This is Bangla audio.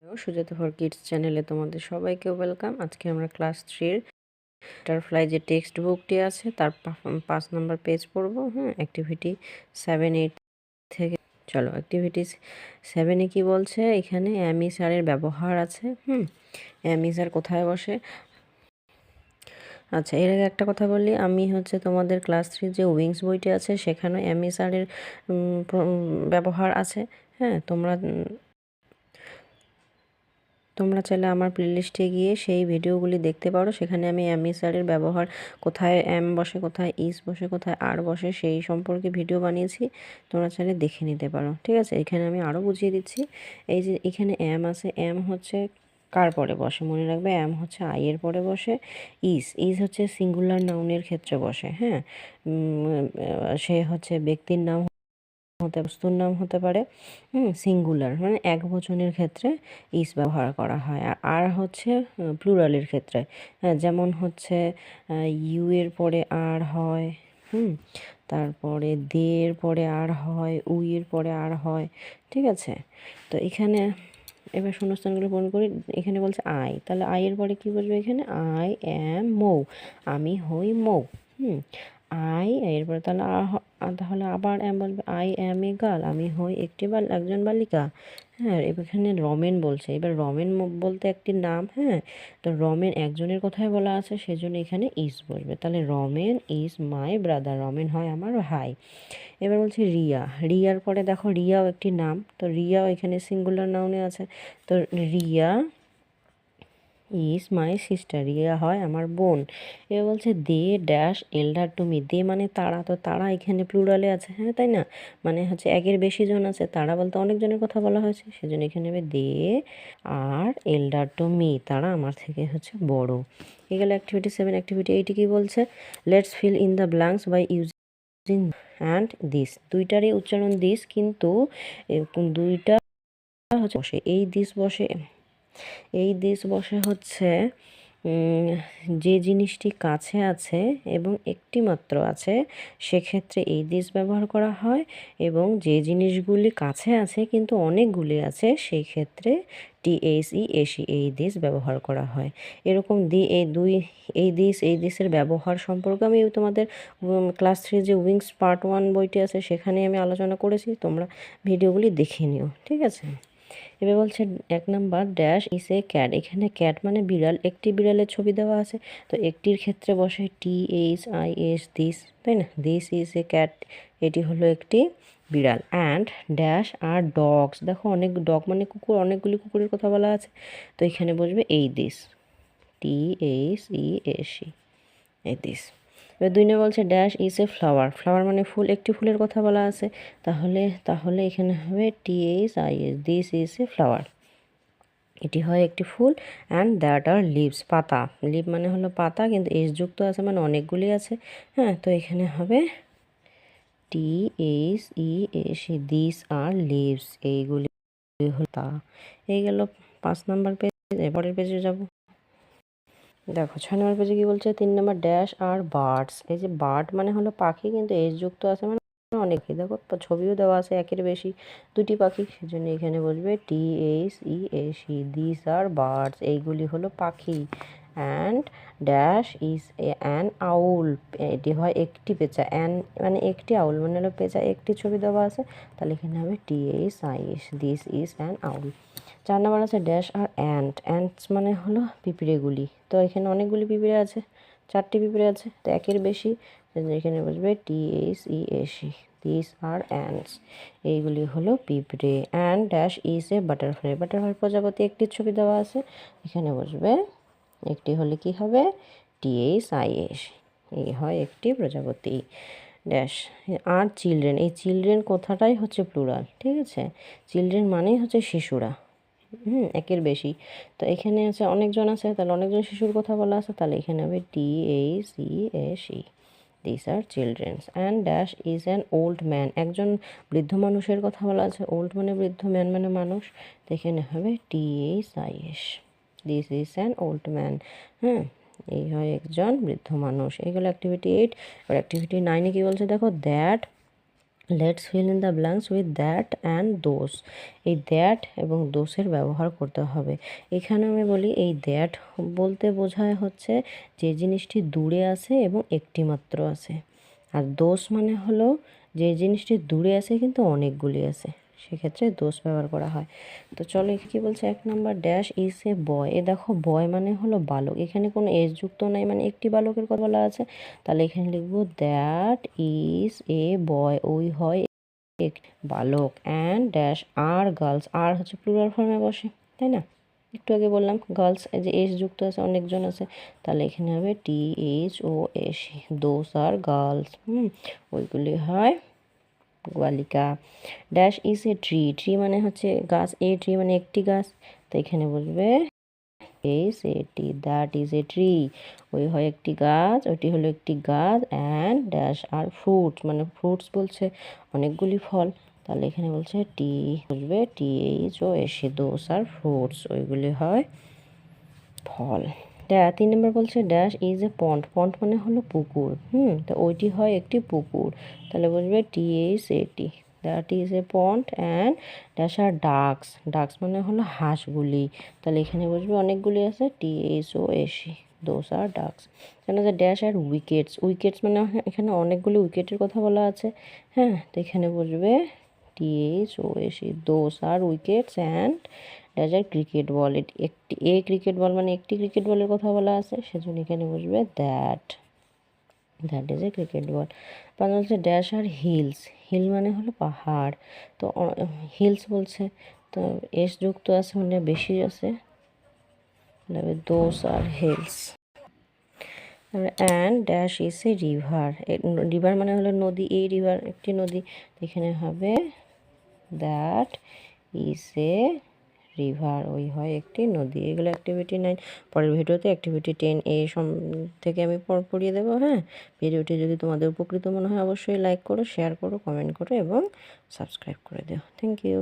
সুজাতা ফর কিডস চ্যানেলে তোমাদের সবাইকে ওয়েলকাম। আজকে আমরা ক্লাস 3-র বাটারফ্লাই যে টেক্সট বুকটি আছে তার 5 নম্বর পেজ পড়ব। অ্যাক্টিভিটি 7-8 থেকে। চলো অ্যাক্টিভিটি 7-এ কি বলছে, এখানে অ্যামি স্যারের ব্যবহার আছে। অ্যামি স্যার কোথায় বসে? আচ্ছা, এর আগে একটা কথা বলি, আমি তোমাদের ক্লাস 3 যে উইংস বইটি আছে সেখানে অ্যামি স্যারের ব্যবহার আছে। তোমরা চাইলে আমার প্লেলিস্টে গিয়ে সেই ভিডিওগুলি দেখতে পারো। সেখানে আমি অ্যামি স্যারের ব্যবহার, কোথায় এম বসে, কোথায় ইস বসে, কোথায় আর বসে, সেই সম্পর্কে ভিডিও বানিয়েছি। তোমরা চাইলে দেখে নিতে পারো। ঠিক আছে, এখানে আমি আরও বুঝিয়ে দিচ্ছি। এই যে এখানে এম আছে, এম হচ্ছে কার পরে বসে মনে রাখবে, এম হচ্ছে আই এর পরে বসে। ইস হচ্ছে সিঙ্গুলার নাউনের ক্ষেত্রে বসে। সে হচ্ছে ব্যক্তির নাম বস্তুর নাম হতে পারে, সিঙ্গুলার মানে এক বচনের ক্ষেত্রে ইস ব্যবহার করা হয়। আর হচ্ছে প্লুরালের ক্ষেত্রে, যেমন হচ্ছে ইউ এর পরে আর হয়, তারপরে দে এর পরে আর হয়, উই এর পরে আর হয়। ঠিক আছে, তো এখানে এবার শূন্যস্থানগুলো পূরণ করি। এখানে বলছে আই, তাহলে আই এর পরে কি বলবে? এখানে আই অ্যাম মৌ, আমি হই মৌ। আই এরপরে তাহলে আবার এম বলবে আই অ্যাম এ গার্ল, আমি হই একজন বালিকা। এখানে রমেন বলছে, এবার রমেন বলতে একটি নাম। তো রমেন একজনের কথাই বলা আছে, সেজন্য এখানে ইস বলবে। তাহলে Ramen is my brother, Ramen হয় আমার ভাই। এবার বলছি রিয়া, রিয়ার পরে দেখো রিয়াও একটি নাম, তো রিয়াও এখানে সিঙ্গুলার নাউনে আছে। তো Riya is my sister, Riya হয় আমার বোন। এবার বলছে they dash elder to me, they মানে তারা, তো তারা এখানে প্লুরালে আছে, তাই না? মানে হচ্ছে একের বেশি জন আছে, তারা বলতে অনেকজনের কথা বলা হয়েছে, সেজন্য এখানে হবে দে আর এল্ডার টু মি, তারা আমার থেকে হচ্ছে বড়। এগুলো অ্যাক্টিভিটি 7। অ্যাক্টিভিটি 8 কি বলছে? Let's fill in the blanks by using and this, দুইটারই উচ্চারণ দিস, কিন্তু দুইটা হচ্ছে বসে এই দিস বসে হচ্ছে যে জিনিসটি কাছে আছে এবং একটি মাত্র আছে সেক্ষেত্রে এই দিস ব্যবহার করা হয়, এবং যে জিনিসগুলি কাছে আছে কিন্তু অনেকগুলি আছে সেই ক্ষেত্রে THESE এই দিস ব্যবহার করা হয়। এরকম এই দিসের ব্যবহার সম্পর্কে আমি তোমাদের ক্লাস 3 যে উইংস পার্ট 1 বইটি আছে সেখানে আমি আলোচনা করেছি, তোমরা ভিডিওগুলি দেখে নিও। ঠিক আছে, এবার বলছে 1 নাম্বার ড্যাশ ইস এ ক্যাট, এখানে ক্যাট মানে বিড়াল, একটি বিড়ালের ছবি দেওয়া আছে, তো একটির ক্ষেত্রে বসে THIS দিস, তাই না? দিস ইজ এ ক্যাট, এটি হলো একটি বিড়াল। অ্যান্ড ড্যাশ আর ডগস, দেখো অনেক ডগ মানে কুকুর, অনেকগুলি কুকুরের কথা বলা আছে, তো এখানে বসবে এই দিস, THESE এই দিস। এবার 2 বলছে dash is a flower, flower মানে ফুল, একটি ফুলের কথা বলা আছে, তাহলে এখানে হবে THIS, this is a flower, এটি হয় একটি ফুল। অ্যান্ড দ্যাট আর লিভস, পাতা, লিভ মানে হলো পাতা, কিন্তু এস যুক্ত আছে মানে অনেকগুলি আছে। তো এখানে হবে THESE, দিস আর লিভস, এইগুলি হলো তা। এই গেল 5 নাম্বার পেজ। পরের পেজে যাব। দেখো 6 নম্বর পেজে কি বলছে? 3 নম্বর ড্যাশ আর বার্ডস, এই যে বার্ড মানে হলো পাখি, কিন্তু এস যুক্ত আছে মানে অনেকই, দেখো ছবিও দেওয়া আছে একের বেশি, দুটি পাখি, সেজন্য এখানে বলবে THESE, দিস আর বার্ডস, এইগুলি হলো পাখি। And dash is an owl, এটি হয় একটি পেঁচা, অ্যান মানে একটি, আউল মানে হলো পেঁচা, একটি ছবি দেওয়া আছে, তাহলে এখানে হবে THIS, this is an owl. 4 নম্বর আছে ড্যাশ আর অ্যান্টস মানে হলো পিঁপড়েগুলি, তো এখানে অনেকগুলি পিঁপড়ে আছে, 4টি পিঁপড়ে আছে, তো একের বেশি, এখানে বসবে THESE, দিস আর অ্যান্টস, এইগুলি হলো পিঁপড়ে। And dash is A butterfly, butterfly প্রজাপতি, একটি ছবি দেওয়া আছে, এখানে বসবে একটি হলে কি হবে? THIS, এই হয় একটি প্রজাপতি। ড্যাশ আর চিলড্রেন, এই চিলড্রেন কথাটাই হচ্ছে প্লুরাল। ঠিক আছে, চিলড্রেন মানেই হচ্ছে শিশুরা, একের বেশি, তো এখানে আছে অনেকজন আছে, তাহলে অনেকজন শিশুর কথা বলা আছে, তাহলে এখানে হবে THESE, this are childrens. And dash is an old man, একজন বৃদ্ধ মানুষের কথা বলা আছে, ওল্ড মানে বৃদ্ধ, ম্যান মানে মানুষ, তো এখানে হবে THIS, this is an old man. এই হয় একজন বৃদ্ধ মানুষ। এইগুলো অ্যাক্টিভিটি 8। আর অ্যাক্টিভিটি 9 কি বলছে দেখো, that let's fill in the blanks with that and those. এই দ্যাট এবং দোসের ব্যবহার করতে হবে। এখানে আমি বলি এই দ্যাট বলতে বোঝায় হচ্ছে যে জিনিসটি দূরে আছে এবং একটি মাত্র আছে, আর দোষ মানে হলো যে জিনিসটি দূরে আছে কিন্তু অনেকগুলি আছে, সেক্ষেত্রে দোষ ব্যবহার করা হয়। তো চলো কী বলছে 1 নম্বর, ড্যাশ ইজ এ বয়। এ দেখো বয় মানে হলো বালক, এখানে কোনো এস যুক্ত নাই, মানে একটি বালকের কথা বলা আছে। তাহলে এখানে লিখবো দ্যাট ইজ এ বয়, ওই হয় এক বালক। অ্যান্ড ড্যাশ আর গার্লস, আর হচ্ছে প্লুরাল ফর্মে বসে, তাই না? একটু আগে বললাম গার্লস, এই যে এস যুক্ত আছে, অনেকজন আছে, তাহলে এখানে হবে THOS, দোস আর গার্লস। ওইগুলি হয় বালিকা। Dash is a tree, tree মানে হচ্ছে গাছ, এ ট্রি মানে একটি গাছ, তো এখানে বলবে এটি, দ্যাট ইজ এ ট্রি, ওই হয় একটি গাছ, ওইটি হলো একটি গাছ। অ্যান্ড ড্যাশ আর ফ্রুটস, মানে ফ্রুটস বলছে অনেকগুলি ফল, তাহলে এখানে বলছে বলবে THOS, দোস আর ফ্রুটস, ওইগুলি হয় ফল। 3 নম্বর বলছে ড্যাশ ইজ এ পন্ড, পন্ড মানে হলো পুকুর, তো ওইটি হয় একটি পুকুর, তাহলে বলবে THAT, that is a pond. And dash are ducks, ducks মানে হলো হাঁসগুলি, তাহলে এখানে বসবে অনেকগুলি আছে, THOS, দোস আর ডাকস। কেন যে ড্যাশ আর উইকেটস, উইকেটস মানে এখানে অনেকগুলি উইকেটের কথা বলা আছে, হ্যাঁ, তো এখানে বসবে THOS, those are wickets. And dash are cricket ball, একটি ক্রিকেট বল মানে একটি ক্রিকেট বলের কথা বলা আছে, সেজন্য এখানে বসবে that is A cricket ball. তারপর হচ্ছে ড্যাশ আর হিলস, হিল মানে হলো পাহাড়, তো হিলস বলছে, তো এস যুক্ত আছে মানে বেশি আছে, দোস আর hills. And dash is a river, river মানে হলো নদী, এই রিভার একটি নদী, এখানে হবে দ্যাট ইজ এ রিভার, ওই হয় একটি নদী। এগুলো অ্যাক্টিভিটি 9। পরের ভিডিওতে অ্যাক্টিভিটি 10A থেকে আমি পড়িয়ে দেবো। হ্যাঁ, ভিডিওটি যদি তোমাদের উপকৃত মনে হয় অবশ্যই লাইক করো, শেয়ার করো, কমেন্ট করো এবং সাবস্ক্রাইব করে দিও। Thank you.